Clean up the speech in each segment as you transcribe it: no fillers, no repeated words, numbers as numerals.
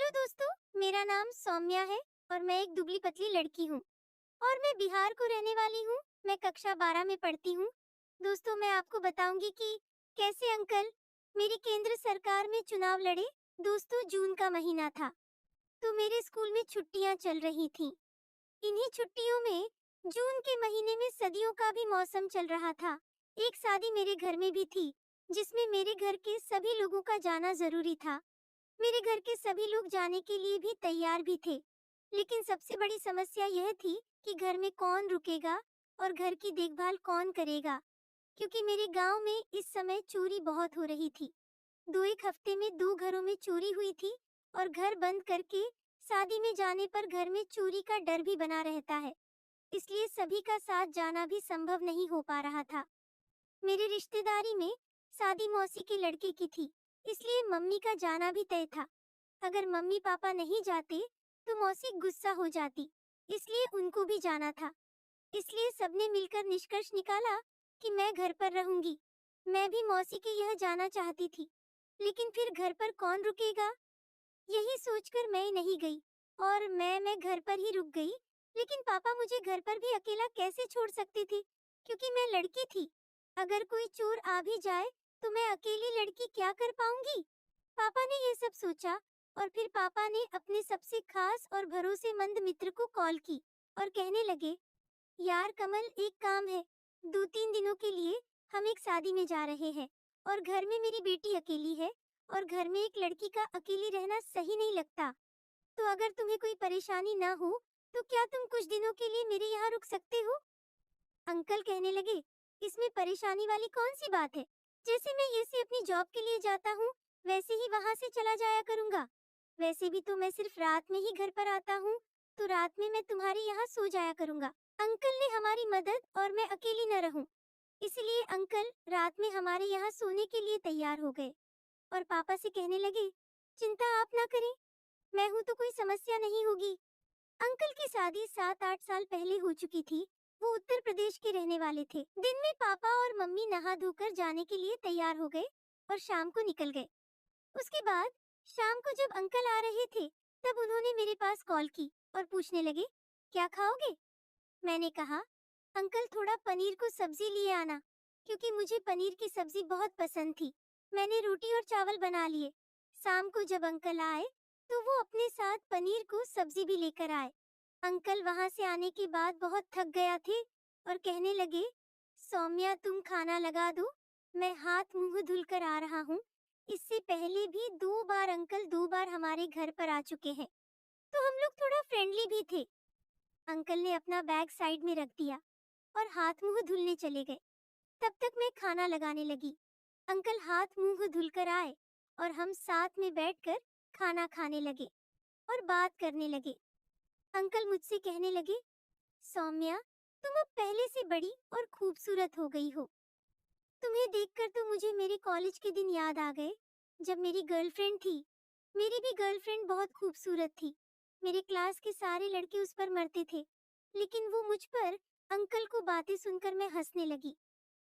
Hello दोस्तों, मेरा नाम सौम्या है और मैं एक दुबली पतली लड़की हूँ और मैं बिहार को रहने वाली हूँ। मैं कक्षा 12 में पढ़ती हूँ। दोस्तों, मैं आपको बताऊंगी कि कैसे अंकल मेरी केंद्र सरकार में चुनाव लड़े। दोस्तों, जून का महीना था तो मेरे स्कूल में छुट्टियां चल रही थीं। इन्हीं छुट्टियों में जून के महीने में सर्दियों का भी मौसम चल रहा था। एक शादी मेरे घर में भी थी जिसमें मेरे घर के सभी लोगों का जाना जरूरी था। मेरे घर के सभी लोग जाने के लिए भी तैयार भी थे, लेकिन सबसे बड़ी समस्या यह थी कि घर में कौन रुकेगा और घर की देखभाल कौन करेगा, क्योंकि मेरे गांव में इस समय चोरी बहुत हो रही थी। एक हफ्ते में 2 घरों में चोरी हुई थी और घर बंद करके शादी में जाने पर घर में चोरी का डर भी बना रहता है, इसलिए सभी का साथ जाना भी संभव नहीं हो पा रहा था। मेरी रिश्तेदारी में शादी मौसी के लड़के की थी, इसलिए मम्मी का जाना भी तय था। अगर मम्मी पापा नहीं जाते तो मौसी गुस्सा हो जाती, इसलिए उनको भी जाना था। इसलिए सबने मिलकर निष्कर्ष निकाला कि मैं घर पर रहूंगी। मैं भी मौसी के यह जाना चाहती थी, लेकिन फिर घर पर कौन रुकेगा, यही सोचकर मैं नहीं गई और मैं घर पर ही रुक गई। लेकिन पापा मुझे घर पर भी अकेला कैसे छोड़ सकते थे, क्योंकि मैं लड़की थी। अगर कोई चोर आ भी जाए तो मैं अकेली लड़की क्या कर पाऊंगी। पापा ने ये सब सोचा और फिर पापा ने अपने सबसे खास और भरोसेमंद मित्र को कॉल की और कहने लगे, यार कमल, एक काम है। 2-3 दिनों के लिए हम एक शादी में जा रहे हैं और घर में मेरी बेटी अकेली है और घर में एक लड़की का अकेली रहना सही नहीं लगता। तो अगर तुम्हें कोई परेशानी ना हो तो क्या तुम कुछ दिनों के लिए मेरे यहाँ रुक सकते हो। अंकल कहने लगे, इसमें परेशानी वाली कौन सी बात है। जैसे मैं ये से अपनी जॉब के लिए जाता हूँ वैसे ही वहाँ से चला जाया करूँगा। वैसे भी तो मैं सिर्फ रात में ही घर पर आता हूँ, तो रात में मैं तुम्हारे यहाँ सो जाया करूँगा। अंकल ने हमारी मदद और मैं अकेली न रहूँ, इसलिए अंकल रात में हमारे यहाँ सोने के लिए तैयार हो गए और पापा से कहने लगे, चिंता आप ना करें, मैं हूँ तो कोई समस्या नहीं होगी। अंकल की शादी 7-8 साल पहले हो चुकी थी। वो उत्तर प्रदेश के रहने वाले थे। दिन में पापा और मम्मी नहा धोकर जाने के लिए तैयार हो गए और शाम को निकल गए। उसके बाद शाम को जब अंकल आ रहे थे तब उन्होंने मेरे पास कॉल की और पूछने लगे, क्या खाओगे। मैंने कहा, अंकल थोड़ा पनीर को सब्जी लिए आना, क्योंकि मुझे पनीर की सब्जी बहुत पसंद थी। मैंने रोटी और चावल बना लिए। शाम को जब अंकल आए तो वो अपने साथ पनीर को सब्जी भी लेकर आए। अंकल वहां से आने के बाद बहुत थक गया थे और कहने लगे, सौम्या तुम खाना लगा दो, मैं हाथ मुंह धुलकर आ रहा हूँ। इससे पहले भी 2 बार अंकल 2 बार हमारे घर पर आ चुके हैं, तो हम लोग थोड़ा फ्रेंडली भी थे। अंकल ने अपना बैग साइड में रख दिया और हाथ मुंह धुलने चले गए। तब तक मैं खाना लगाने लगी। अंकल हाथ मुंह धुलकर आए और हम साथ में बैठकर खाना खाने लगे और बात करने लगे। अंकल मुझसे कहने लगे, सौम्या तुम अब पहले से बड़ी और खूबसूरत हो गई हो। तुम्हें देखकर तो मुझे मेरे कॉलेज के दिन याद आ गए, जब मेरी गर्लफ्रेंड थी। मेरी भी गर्लफ्रेंड बहुत खूबसूरत थी। मेरे क्लास के सारे लड़के उस पर मरते थे, लेकिन वो मुझ पर। अंकल को बातें सुनकर मैं हंसने लगी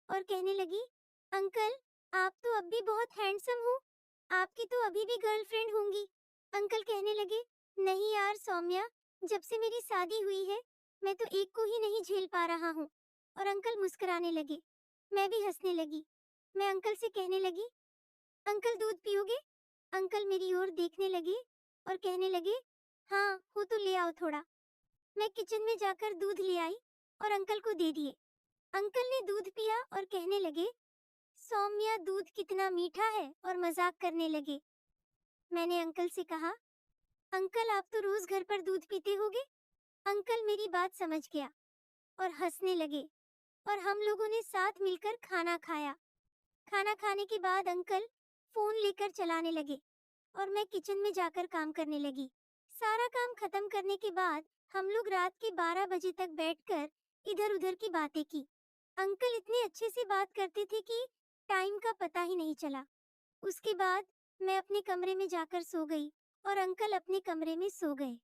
और कहने लगी, अंकल आप तो अब भी बहुत हैंडसम हो, आपकी तो अभी भी गर्लफ्रेंड होंगी। अंकल कहने लगे, नहीं यार सौम्या, जब से मेरी शादी हुई है मैं तो एक को ही नहीं झेल पा रहा हूँ। और अंकल मुस्कुराने लगे। मैं भी हंसने लगी। मैं अंकल से कहने लगी, अंकल दूध पियोगे। अंकल मेरी ओर देखने लगे और कहने लगे, हाँ हो तो ले आओ थोड़ा। मैं किचन में जाकर दूध ले आई और अंकल को दे दिए। अंकल ने दूध पिया और कहने लगे, सौम्या दूध कितना मीठा है, और मजाक करने लगे। मैंने अंकल से कहा, अंकल आप तो रोज घर पर दूध पीते होगे। अंकल मेरी बात समझ गया और हंसने लगे और हम लोगों ने साथ मिलकर खाना खाया। खाना खाने के बाद अंकल फोन लेकर चलाने लगे और मैं किचन में जाकर काम करने लगी। सारा काम खत्म करने के बाद हम लोग रात के 12 बजे तक बैठकर इधर उधर की बातें की। अंकल इतने अच्छे से बात करते थे कि टाइम का पता ही नहीं चला। उसके बाद मैं अपने कमरे में जाकर सो गई और अंकल अपने कमरे में सो गए।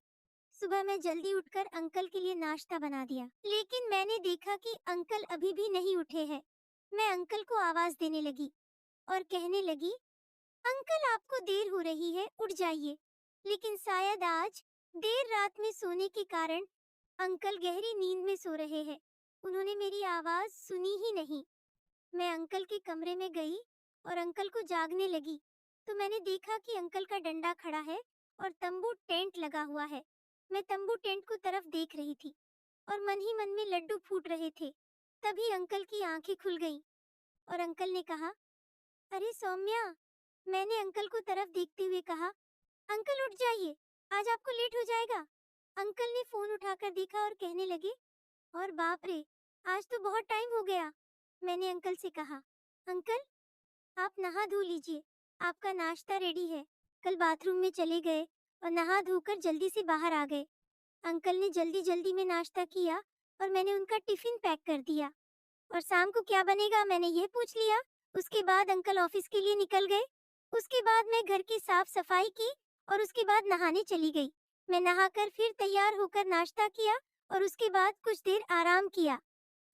सुबह मैं जल्दी उठकर अंकल के लिए नाश्ता बना दिया, लेकिन मैंने देखा कि अंकल अभी भी नहीं उठे हैं। मैं अंकल को आवाज देने लगी और कहने लगी, अंकल आपको देर हो रही है, उठ जाइए। लेकिन शायद आज देर रात में सोने के कारण अंकल गहरी नींद में सो रहे हैं। उन्होंने मेरी आवाज सुनी ही नहीं। मैं अंकल के कमरे में गई और अंकल को जागने लगी, तो मैंने देखा कि अंकल का डंडा खड़ा है और तंबू टेंट लगा हुआ है। मैं तंबू टेंट को तरफ देख रही थी और मन ही मन में लड्डू फूट रहे थे। तभी अंकल की आंखें खुल गईं और अंकल ने कहा, अरे सौम्या। मैंने अंकल को तरफ देखते हुए कहा, अंकल उठ जाइए, आज आपको लेट हो जाएगा। अंकल ने फोन उठाकर देखा और कहने लगे, और बाप रे, आज तो बहुत टाइम हो गया। मैंने अंकल से कहा, अंकल आप नहा धो लीजिए, आपका नाश्ता रेडी है। कल बाथरूम में चले गए और नहा धोकर जल्दी से बाहर आ गए। अंकल ने जल्दी जल्दी में नाश्ता किया और मैंने उनका टिफिन पैक कर दिया। और शाम को क्या बनेगा मैंने ये पूछ लिया। उसके बाद अंकल ऑफिस के लिए निकल गए। उसके बाद मैं घर की साफ सफाई की और उसके बाद नहाने चली गई। मैं नहाकर फिर तैयार होकर नाश्ता किया और उसके बाद कुछ देर आराम किया।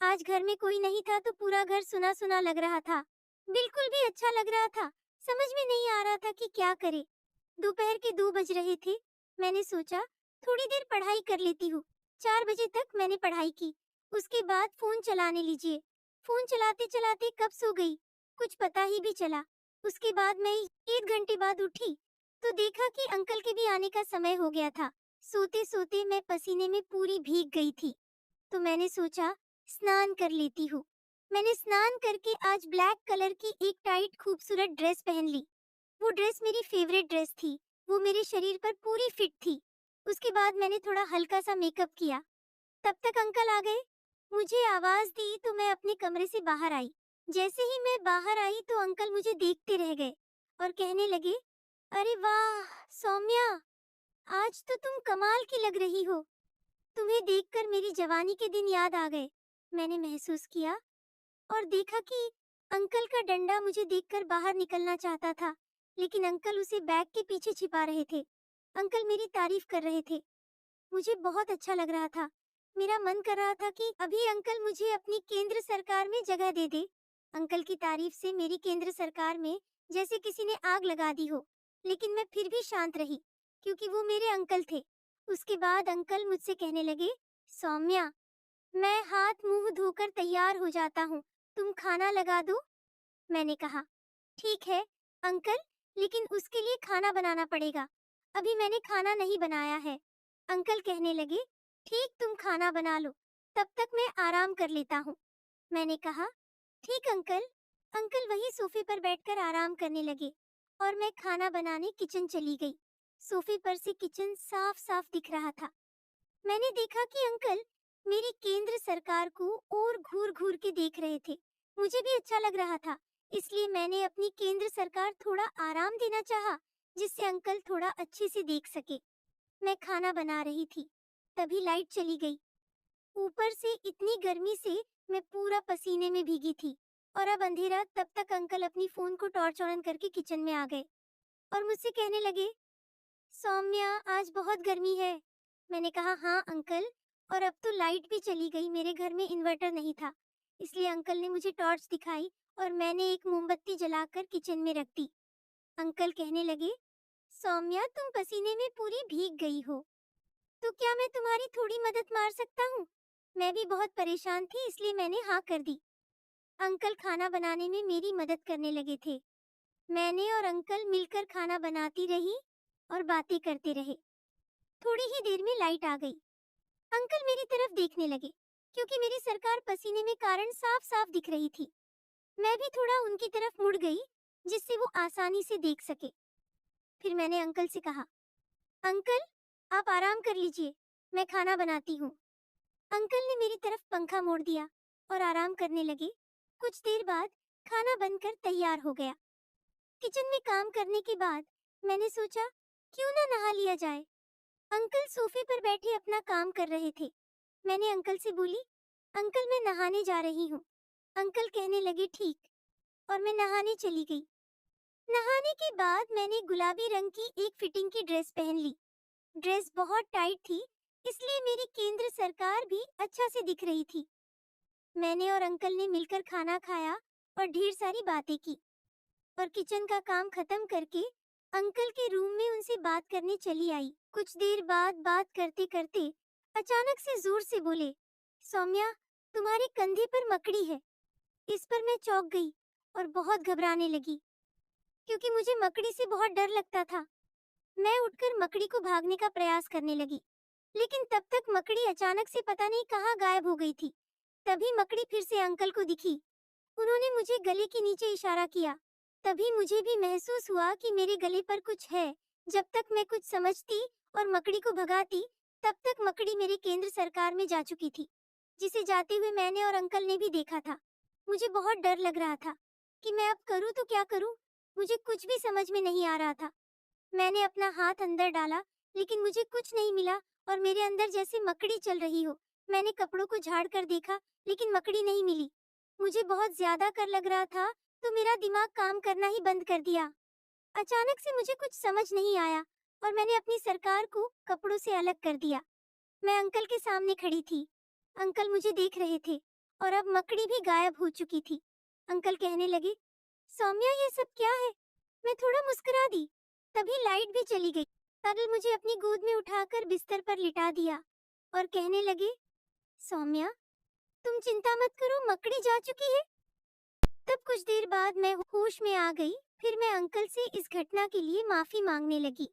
आज घर में कोई नहीं था तो पूरा घर सुना सुना लग रहा था। बिल्कुल भी अच्छा लग रहा था। समझ में नहीं आ रहा था कि क्या करे। दोपहर के 2 बज रहे थे। मैंने सोचा थोड़ी देर पढ़ाई कर लेती हूँ। 4 बजे तक मैंने पढ़ाई की। उसके बाद फोन चलाने लीजिए। फोन चलाते चलाते कब सो गई कुछ पता ही भी चला। उसके बाद मैं 1 घंटे बाद उठी तो देखा कि अंकल के भी आने का समय हो गया था। सोते सोते मैं पसीने में पूरी भीग गई थी, तो मैंने सोचा स्नान कर लेती हूँ। मैंने स्नान करके आज ब्लैक कलर की एक टाइट खूबसूरत ड्रेस पहन ली। वो ड्रेस मेरी फेवरेट ड्रेस थी। वो मेरे शरीर पर पूरी फिट थी। उसके बाद मैंने थोड़ा हल्का सा मेकअप किया। तब तक अंकल आ गए। मुझे आवाज दी तो मैं अपने कमरे से बाहर आई। जैसे ही मैं बाहर आई तो अंकल मुझे देखते रह गए और कहने लगे, अरे वाह सौम्या, आज तो तुम कमाल की लग रही हो। तुम्हें देखकर मेरी जवानी के दिन याद आ गए। मैंने महसूस किया और देखा कि अंकल का डंडा मुझे देखकर बाहर निकलना चाहता था, लेकिन अंकल उसे बैग के पीछे छिपा रहे थे। अंकल मेरी तारीफ कर रहे थे। मुझे बहुत अच्छा लग रहा था। मेरा मन कर रहा था कि अभी अंकल मुझे अपनी केंद्र सरकार में जगह दे दे। अंकल की तारीफ से मेरी केंद्र सरकार में जैसे किसी ने आग लगा दी हो, लेकिन मैं फिर भी शांत रही क्योंकि वो मेरे अंकल थे। उसके बाद अंकल मुझसे कहने लगे, सौम्या, मैं हाथ मुंह धोकर तैयार हो जाता हूँ, तुम खाना लगा दो। मैंने कहा, ठीक है अंकल, लेकिन उसके लिए खाना बनाना पड़ेगा। अभी मैंने खाना नहीं बनाया है। अंकल कहने लगे, ठीक तुम खाना बना लो, तब तक मैं आराम कर लेता हूँ। मैंने कहा, ठीक अंकल। अंकल वही सोफे पर बैठकर आराम करने लगे और मैं खाना बनाने किचन चली गई। सोफे पर से किचन साफ साफ दिख रहा था। मैंने देखा कि अंकल मेरी केंद्र सरकार को और घूर घूर के देख रहे थे। मुझे भी अच्छा लग रहा था, इसलिए मैंने अपनी केंद्र सरकार थोड़ा आराम देना चाहा, जिससे अंकल थोड़ा अच्छे से देख सके। मैं खाना बना रही थी, तभी लाइट चली गई। ऊपर से इतनी गर्मी से मैं पूरा पसीने में भीगी थी और अब अंधेरा। तब तक अंकल अपनी फोन को टॉर्च ऑन करके किचन में आ गए और मुझसे कहने लगे, सौम्या, आज बहुत गर्मी है। मैंने कहा, हाँ अंकल, और अब तो लाइट भी चली गई। मेरे घर में इन्वर्टर नहीं था, इसलिए अंकल ने मुझे टॉर्च दिखाई और मैंने एक मोमबत्ती जलाकर किचन में रख दी। अंकल कहने लगे, सौम्या, तुम पसीने में पूरी भीग गई हो, तो क्या मैं तुम्हारी थोड़ी मदद मार सकता हूँ? मैं भी बहुत परेशान थी, इसलिए मैंने हाँ कर दी। अंकल खाना बनाने में मेरी मदद करने लगे थे। मैंने और अंकल मिलकर खाना बनाती रही और बातें करते रहे। थोड़ी ही देर में लाइट आ गई। अंकल मेरी तरफ देखने लगे क्योंकि मेरी सरकार पसीने में कारण साफ साफ दिख रही थी। मैं भी थोड़ा उनकी तरफ मुड़ गई जिससे वो आसानी से देख सके। फिर मैंने अंकल से कहा, अंकल आप आराम कर लीजिए, मैं खाना बनाती हूँ। अंकल ने मेरी तरफ पंखा मोड़ दिया और आराम करने लगे। कुछ देर बाद खाना बनकर तैयार हो गया। किचन में काम करने के बाद मैंने सोचा क्यों ना नहा लिया जाए। अंकल सोफे पर बैठे अपना काम कर रहे थे। मैंने अंकल से बोली, अंकल मैं नहाने जा रही हूँ। अंकल कहने लगे, ठीक, और मैं नहाने चली गई। नहाने के बाद मैंने गुलाबी रंग की एक फिटिंग की ड्रेस पहन ली। ड्रेस बहुत टाइट थी, इसलिए मेरी केंद्र सरकार भी अच्छा से दिख रही थी। मैंने और अंकल ने मिलकर खाना खाया और ढेर सारी बातें की और किचन का काम खत्म करके अंकल के रूम में उनसे बात करने चली आई। कुछ देर बाद बात करते करते अचानक से जोर से बोले, सौम्या, तुम्हारे कंधे पर मकड़ी है। इस पर मैं चौंक गई और बहुत घबराने लगी, क्योंकि मुझे मकड़ी से बहुत डर लगता था। मैं उठकर मकड़ी को भागने का प्रयास करने लगी, लेकिन तब तक मकड़ी अचानक से पता नहीं कहाँ गायब हो गई थी। तभी मकड़ी फिर से अंकल को दिखी। उन्होंने मुझे गले के नीचे इशारा किया। तभी मुझे भी महसूस हुआ कि मेरे गले पर कुछ है। जब तक मैं कुछ समझती और मकड़ी को भगाती, तब तक मकड़ी मेरे केंद्र सरकार में जा चुकी थी, जिसे जाते हुए मैंने और अंकल ने भी देखा था। मुझे बहुत डर लग रहा था कि मैं अब करूं तो क्या करूं। मुझे कुछ भी समझ में नहीं आ रहा था। मैंने अपना हाथ अंदर डाला, लेकिन मुझे कुछ नहीं मिला और मेरे अंदर जैसे मकड़ी चल रही हो। मैंने कपड़ों को झाड़ कर देखा, लेकिन मकड़ी नहीं मिली। मुझे बहुत ज्यादा डर लग रहा था, तो मेरा दिमाग काम करना ही बंद कर दिया। अचानक से मुझे कुछ समझ नहीं आया और मैंने अपनी सरकार को कपड़ों से अलग कर दिया। मैं अंकल के सामने खड़ी थी। अंकल मुझे देख रहे थे और अब मकड़ी भी गायब हो चुकी थी। अंकल कहने लगे, सौम्या, ये सब क्या है? मैं थोड़ा मुस्कुरा दी। तभी लाइट भी चली गई। अंकल मुझे अपनी गोद में उठाकर बिस्तर पर लिटा दिया और कहने लगे, सौम्या, तुम चिंता मत करो, मकड़ी जा चुकी है। तब कुछ देर बाद मैं होश में आ गई। फिर मैं अंकल से इस घटना के लिए माफी मांगने लगी।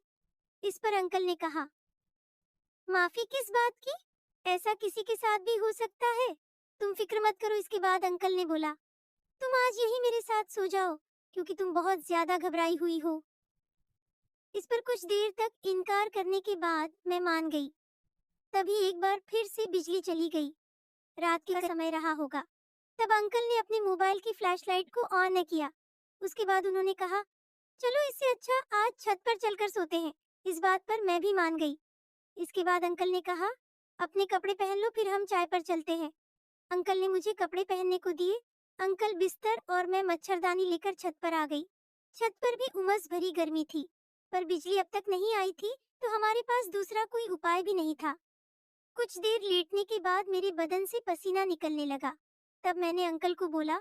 इस पर अंकल ने कहा, माफी किस बात की? ऐसा किसी के साथ भी हो सकता है। तुम फिक्र मत करो। इसके बाद अंकल ने बोला, तुम आज यही मेरे साथ सो जाओ, क्योंकि तुम बहुत ज्यादा घबराई हुई हो। इस पर कुछ देर तक इनकार करने के बाद मैं मान गई। तभी एक बार फिर से बिजली चली गई। रात का समय रहा होगा। तब अंकल ने अपने मोबाइल की फ्लैशलाइट को ऑन किया। उसके बाद उन्होंने कहा, चलो इससे अच्छा आज छत पर चलकर सोते हैं। इस बात पर मैं भी मान गई। इसके बाद अंकल ने कहा, अपने कपड़े पहन लो, फिर हम चाय पर चलते हैं। अंकल ने मुझे कपड़े पहनने को दिए। अंकल बिस्तर और मैं मच्छरदानी लेकर छत पर आ गई। छत पर भी उमस भरी गर्मी थी, पर बिजली अब तक नहीं आई थी, तो हमारे पास दूसरा कोई उपाय भी नहीं था। कुछ देर लेटने के बाद मेरे बदन से पसीना निकलने लगा। तब मैंने अंकल को बोला,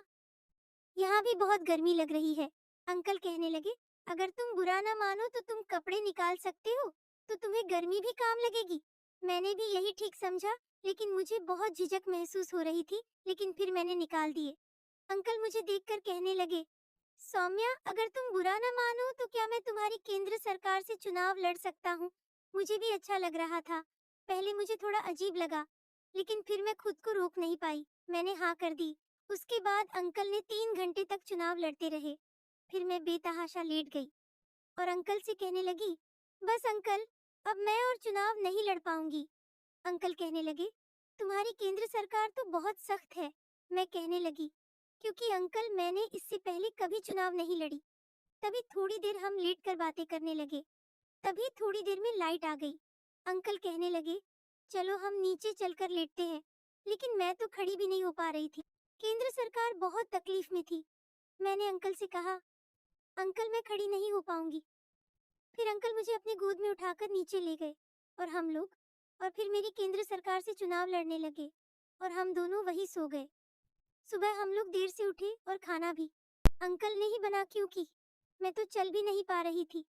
यहाँ भी बहुत गर्मी लग रही है। अंकल कहने लगे, अगर तुम बुरा ना मानो तो तुम कपड़े निकाल सकते हो, तो तुम्हें गर्मी भी काम लगेगी। मैंने भी यही ठीक समझा, लेकिन मुझे बहुत झिझक महसूस हो रही थी, लेकिन फिर मैंने निकाल दिए। अंकल मुझे देखकर कहने लगे, सौम्या, अगर तुम बुरा ना मानो तो क्या मैं तुम्हारी केंद्र सरकार से चुनाव लड़ सकता हूँ? मुझे भी अच्छा लग रहा था। पहले मुझे थोड़ा अजीब लगा, लेकिन फिर मैं खुद को रोक नहीं पाई। मैंने हाँ कर दी। उसके बाद अंकल ने 3 घंटे तक चुनाव लड़ते रहे। फिर मैं बेतहाशा लेट गई और अंकल से कहने लगी, बस अंकल, अब मैं और चुनाव नहीं लड़ पाऊंगी। अंकल कहने लगे, तुम्हारी केंद्र सरकार तो बहुत सख्त है। मैं कहने लगी, क्योंकि अंकल मैंने इससे पहले कभी चुनाव नहीं लड़ी। तभी थोड़ी देर हम लेटकर बातें करने लगे। तभी थोड़ी देर में लाइट आ गई। अंकल कहने लगे, चलो हम नीचे चलकर लेटते हैं। लेकिन मैं तो खड़ी भी नहीं हो पा रही थी। केंद्र सरकार बहुत तकलीफ में थी। मैंने अंकल से कहा, अंकल मैं खड़ी नहीं हो पाऊंगी। फिर अंकल मुझे अपनी गोद में उठाकर नीचे ले गए और हम लोग और फिर मेरी केंद्र सरकार से चुनाव लड़ने लगे और हम दोनों वही सो गए। सुबह हम लोग देर से उठे और खाना भी अंकल ने ही बना, क्योंकि मैं तो चल भी नहीं पा रही थी।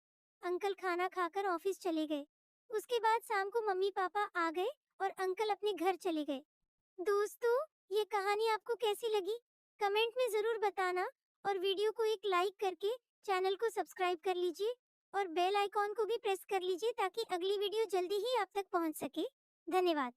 अंकल खाना खाकर ऑफिस चले गए। उसके बाद शाम को मम्मी पापा आ गए और अंकल अपने घर चले गए। दोस्तों, ये कहानी आपको कैसी लगी? कमेंट में जरूर बताना और वीडियो को एक लाइक करके चैनल को सब्सक्राइब कर लीजिए और बेल आइकॉन को भी प्रेस कर लीजिए ताकि अगली वीडियो जल्दी ही आप तक पहुंच सके। धन्यवाद।